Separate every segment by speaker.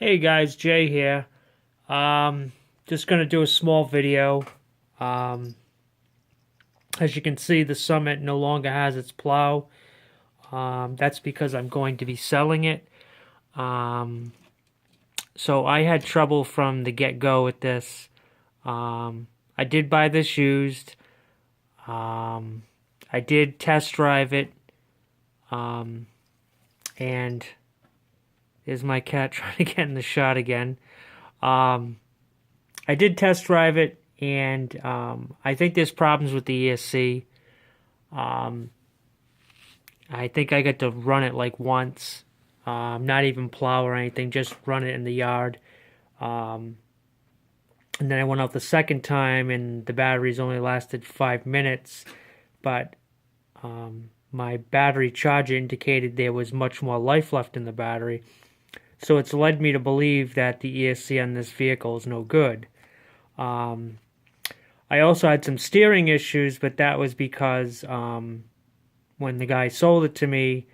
Speaker 1: Hey guys, Jay here. Just gonna do a small video. Um, as you can see, the Summit no longer has its plow. That's because I'm going to be selling it. Um, so I had trouble from the get-go with this. I did buy this used. Um, I did test drive it. Um, and there's my cat trying to get in the shot again. Um, I did test drive it, and I think there's problems with the ESC. Um, I think I got to run it like once, not even plow or anything, just run it in the yard. Um, and then I went out the second time, and the batteries only lasted 5 minutes, but my battery charger indicated there was much more life left in the battery. So it's led me to believe that the ESC on this vehicle is no good. Um, I also had some steering issues, but that was because when the guy sold it to me,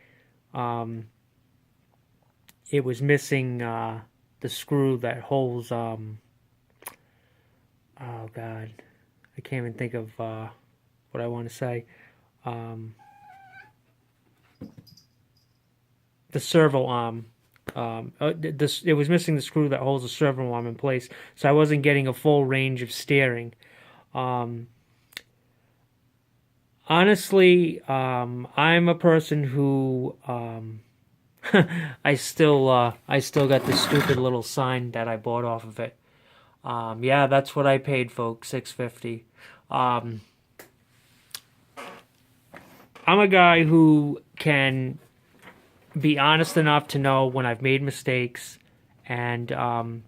Speaker 1: um, it was missing the screw that holds. Oh God, I can't even think of what I want to say. Um, the servo arm. It was missing the screw that holds the servo arm in place, so I wasn't getting a full range of steering. Um, Honestly, I'm a person who I still got the stupid little sign that I bought off of it. Yeah, that's what I paid, folks, $6.50. Um, I'm a guy who can be honest enough to know when I've made mistakes, and I'm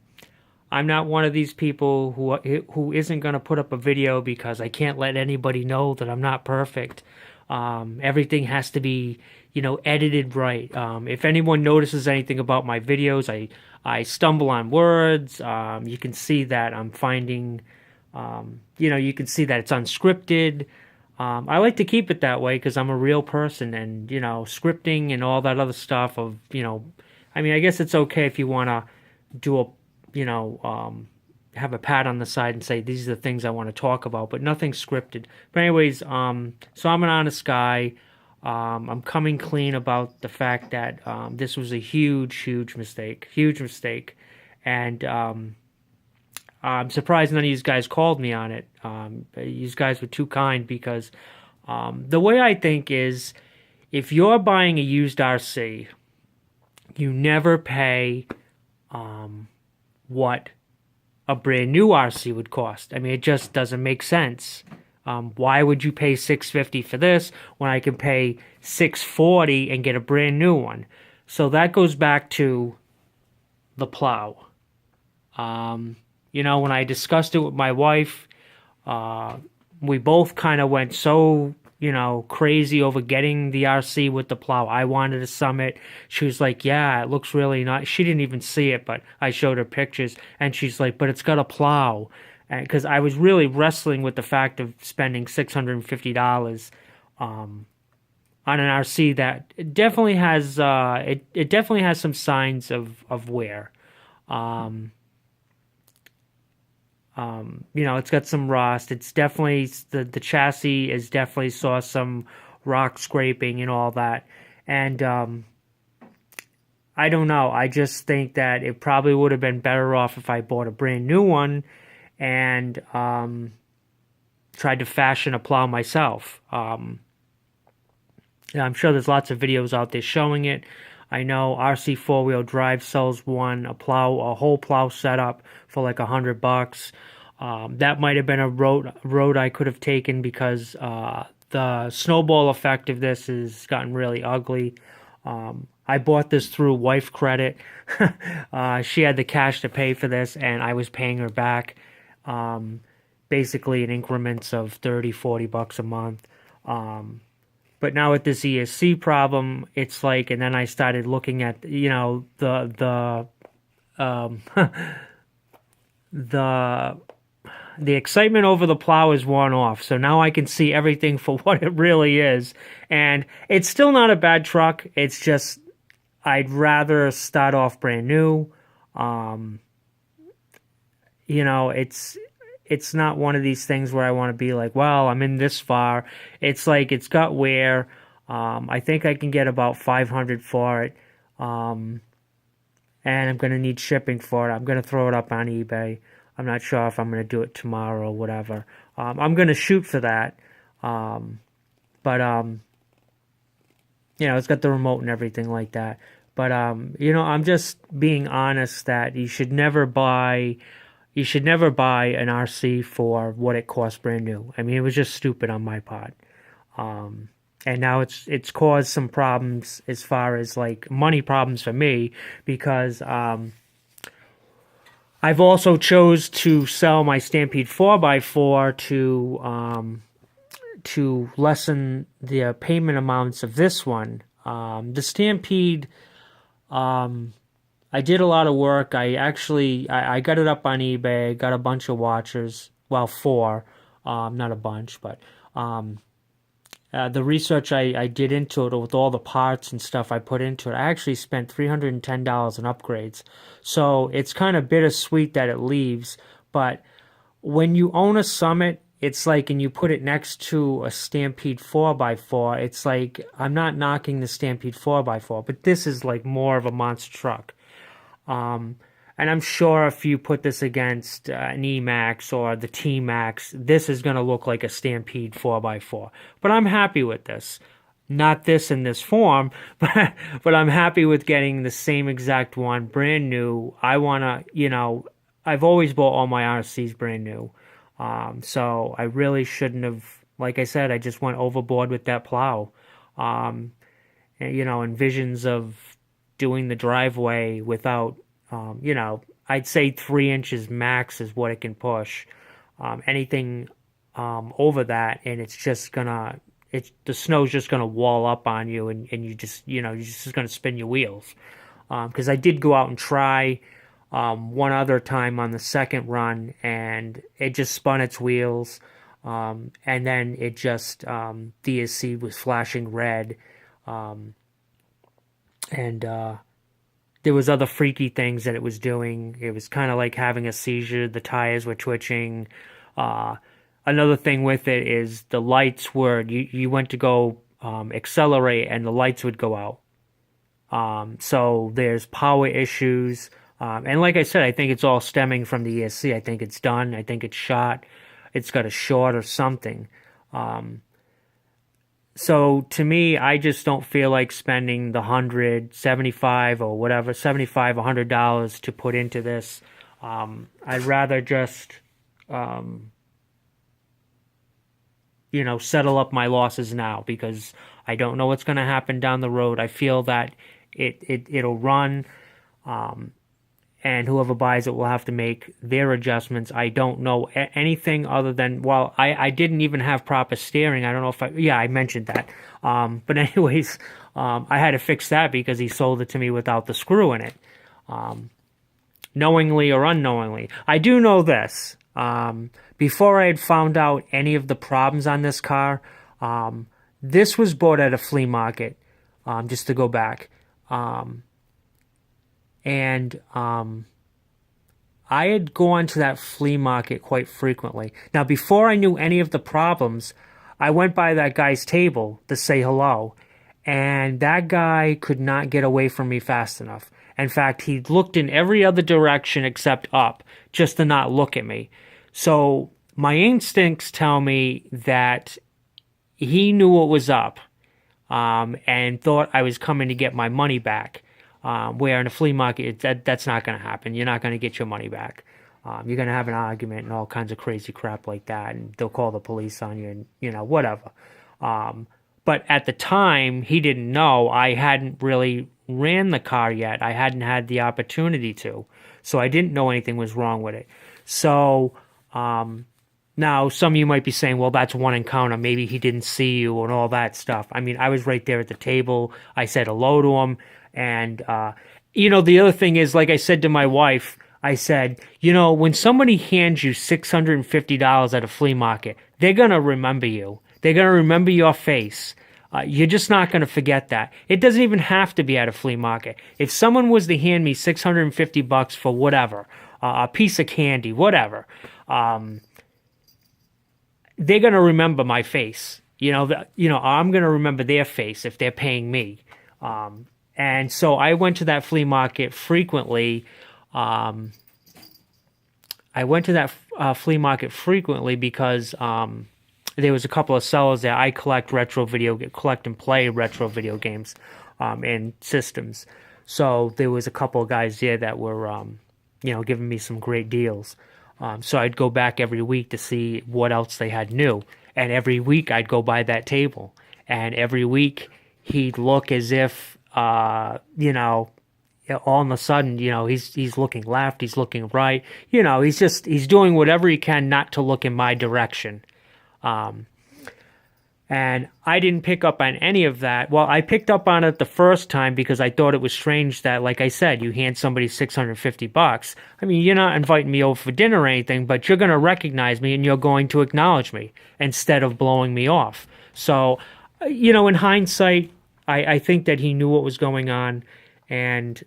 Speaker 1: not one of these people who isn't going to put up a video because I can't let anybody know that I'm not perfect. Everything has to be, edited right. If anyone notices anything about my videos, I stumble on words. You can see that I'm finding, you can see that it's unscripted. I like to keep it that way because I'm a real person, and scripting and all that other stuff I mean, I guess it's okay if you want to do a have a pad on the side and say these are the things I want to talk about, but nothing scripted. But anyways, so I'm an honest guy. I'm coming clean about the fact that this was a huge mistake, and I'm surprised none of you guys called me on it. You guys were too kind because the way I think is, if you're buying a used RC, you never pay what a brand new RC would cost. I mean, it just doesn't make sense. Why would you pay $650 for this when I can pay $640 and get a brand new one? So that goes back to the plow. When I discussed it with my wife, we both kind of went so crazy over getting the RC with the plow. I wanted a Summit. She was like, yeah, it looks really nice. She didn't even see it, but I showed her pictures, and she's like, but it's got a plow. And because I was really wrestling with the fact of spending $650 on an RC that definitely has it definitely has some signs of wear. It's got some rust. It's definitely the chassis is definitely saw some rock scraping and all that. And I don't know. I just think that it probably would have been better off if I bought a brand new one and tried to fashion a plow myself. I'm sure there's lots of videos out there showing it. I know RC 4-wheel drive sells one, a whole plow setup for like $100. That might have been a road I could have taken because the snowball effect of this has gotten really ugly. I bought this through wife credit. She had the cash to pay for this, and I was paying her back basically in increments of 30, $40 a month. But now with this ESC problem, it's like, and then I started looking at, the the excitement over the plow is worn off. So now I can see everything for what it really is. And it's still not a bad truck. It's just, I'd rather start off brand new. You know, it's not one of these things where I want to be like, well, I'm in this far. It's like it's got wear. I think I can get about 500 for it. And I'm going to need shipping for it. I'm going to throw it up on eBay. I'm not sure if I'm going to do it tomorrow or whatever. I'm going to shoot for that. But you know, it's got the remote and everything like that. But you know, I'm just being honest that you should never buy an RC for what it costs brand new. I mean, it was just stupid on my part. And now it's caused some problems as far as like money problems for me because I've also chose to sell my Stampede 4x4 to lessen the payment amounts of this one. The Stampede, I did a lot of work. I got it up on eBay, got a bunch of watchers. Well, 4, not a bunch, but the research I did into it with all the parts and stuff I put into it, I actually spent $310 in upgrades. So it's kind of bittersweet that it leaves, but when you own a Summit, it's like, and you put it next to a Stampede 4x4, it's like, I'm not knocking the Stampede 4x4, but this is like more of a monster truck. And I'm sure if you put this against an E-Max or the T-Max, this is going to look like a Stampede 4x4. But I'm happy with this. Not this in this form, but I'm happy with getting the same exact one, brand new. I want to, you know, I've always bought all my RCs brand new. So I really shouldn't have, like I said, I just went overboard with that plow. And, you know, and visions of doing the driveway without, you know, I'd say 3 inches max is what it can push. Anything over that, and it's just gonna, the snow's just gonna wall up on you, and you just, you know, you're just gonna spin your wheels. Because I did go out and try one other time on the second run, and it just spun its wheels, and then it just, DSC was flashing red, and there was other freaky things that it was doing. It was kind of like having a seizure. The tires were twitching. Another thing with it is the lights were, you went to go accelerate and the lights would go out. So there's power issues. And like I said, I think it's all stemming from the ESC. I think it's done. I think it's shot. It's got a short or something. So to me, I just don't feel like spending the $175 or whatever, $75, $100 to put into this. I'd rather just, you know, settle up my losses now because I don't know what's going to happen down the road. I feel that it'll run, and whoever buys it will have to make their adjustments. I don't know anything other than, well, I didn't even have proper steering. I don't know if I mentioned that. But anyways, I had to fix that because he sold it to me without the screw in it. Knowingly or unknowingly. I do know this. Before I had found out any of the problems on this car, this was bought at a flea market, just to go back. And I had gone to that flea market quite frequently. Now, before I knew any of the problems, I went by that guy's table to say hello, and that guy could not get away from me fast enough. In fact, he looked in every other direction except up, just to not look at me. So my instincts tell me that he knew what was up, and thought I was coming to get my money back. Where in a flea market, that's not going to happen. You're not going to get your money back. You're going to have an argument and all kinds of crazy crap like that, and they'll call the police on you and, you know, whatever. But at the time, he didn't know. I hadn't really ran the car yet. I hadn't had the opportunity to. So I didn't know anything was wrong with it. So now some of you might be saying, well, that's one encounter. Maybe he didn't see you and all that stuff. I mean, I was right there at the table. I said hello to him. And, you know, the other thing is, like I said to my wife, I said, you know, when somebody hands you $650 at a flea market, they're going to remember you. They're going to remember your face. You're just not going to forget that. It doesn't even have to be at a flea market. If someone was to hand me $650 for whatever, a piece of candy, whatever, they're going to remember my face. I'm going to remember their face if they're paying me. And so I went to that flea market frequently. Because there was a couple of sellers there. I collect and play retro video games and systems. So there was a couple of guys there that were, giving me some great deals. So I'd go back every week to see what else they had new. And every week I'd go by that table. And every week he'd look as if, all of a sudden, he's looking left, he's looking right. He's doing whatever he can not to look in my direction. And I didn't pick up on any of that. Well, I picked up on it the first time because I thought it was strange that, like I said, you hand somebody $650. I mean, you're not inviting me over for dinner or anything, but you're going to recognize me and you're going to acknowledge me instead of blowing me off. So, in hindsight, I think that he knew what was going on, and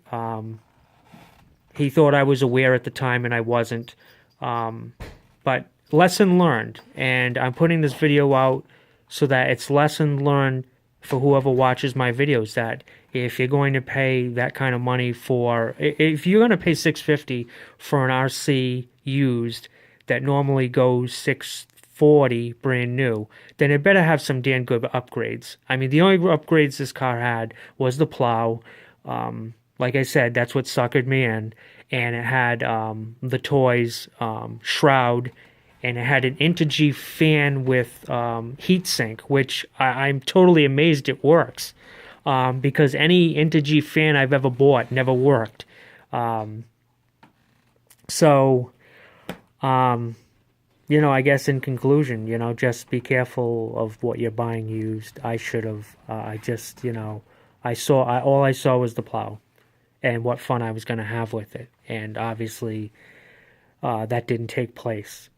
Speaker 1: he thought I was aware at the time, and I wasn't. But lesson learned, and I'm putting this video out so that it's lesson learned for whoever watches my videos, that if you're going to pay that kind of money if you're going to pay $650 for an RC used that normally goes $640 brand new, then it better have some damn good upgrades. I mean, the only upgrades this car had was the plow. Like I said, that's what suckered me in. And it had the toys, shroud, and it had an Intergy fan with heatsink, which I'm totally amazed it works. Because any Intergy fan I've ever bought never worked. I guess in conclusion, just be careful of what you're buying used. I should have, all I saw was the plow and what fun I was going to have with it. And obviously, that didn't take place.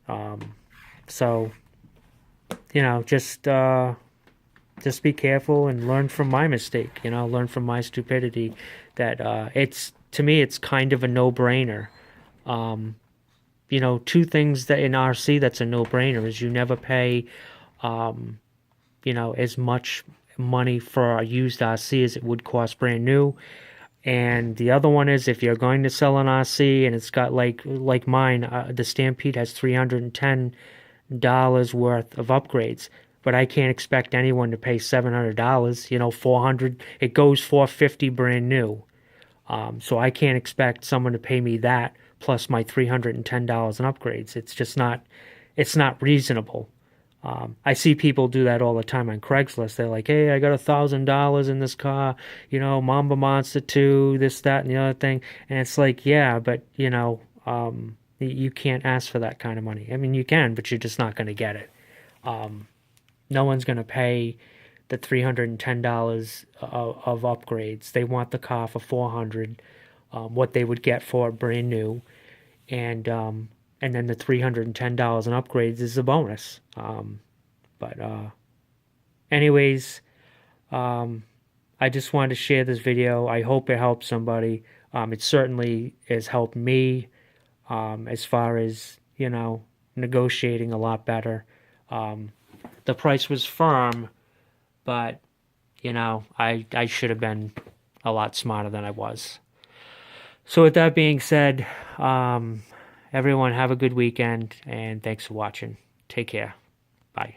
Speaker 1: Just be careful and learn from my mistake, learn from my stupidity, that to me, it's kind of a no-brainer. Two things that in RC that's a no-brainer is you never pay, as much money for a used RC as it would cost brand new. And the other one is, if you're going to sell an RC and it's got like mine, the Stampede has $310 worth of upgrades, but I can't expect anyone to pay $700, $400, it goes $450 brand new. So I can't expect someone to pay me that plus my $310 in upgrades. It's not reasonable. I see people do that all the time on Craigslist. They're like, hey, I got $1,000 in this car, Mamba Monster 2, this, that, and the other thing. And it's like, yeah, but, you can't ask for that kind of money. I mean, you can, but you're just not going to get it. No one's going to pay the $310 of upgrades. They want the car for $400, what they would get for it brand new. And then the $310 in upgrades is a bonus. Anyways, I just wanted to share this video. I hope it helps somebody. It certainly has helped me as far as, negotiating a lot better. The price was firm, but, I should have been a lot smarter than I was. So with that being said, everyone have a good weekend, and thanks for watching. Take care. Bye.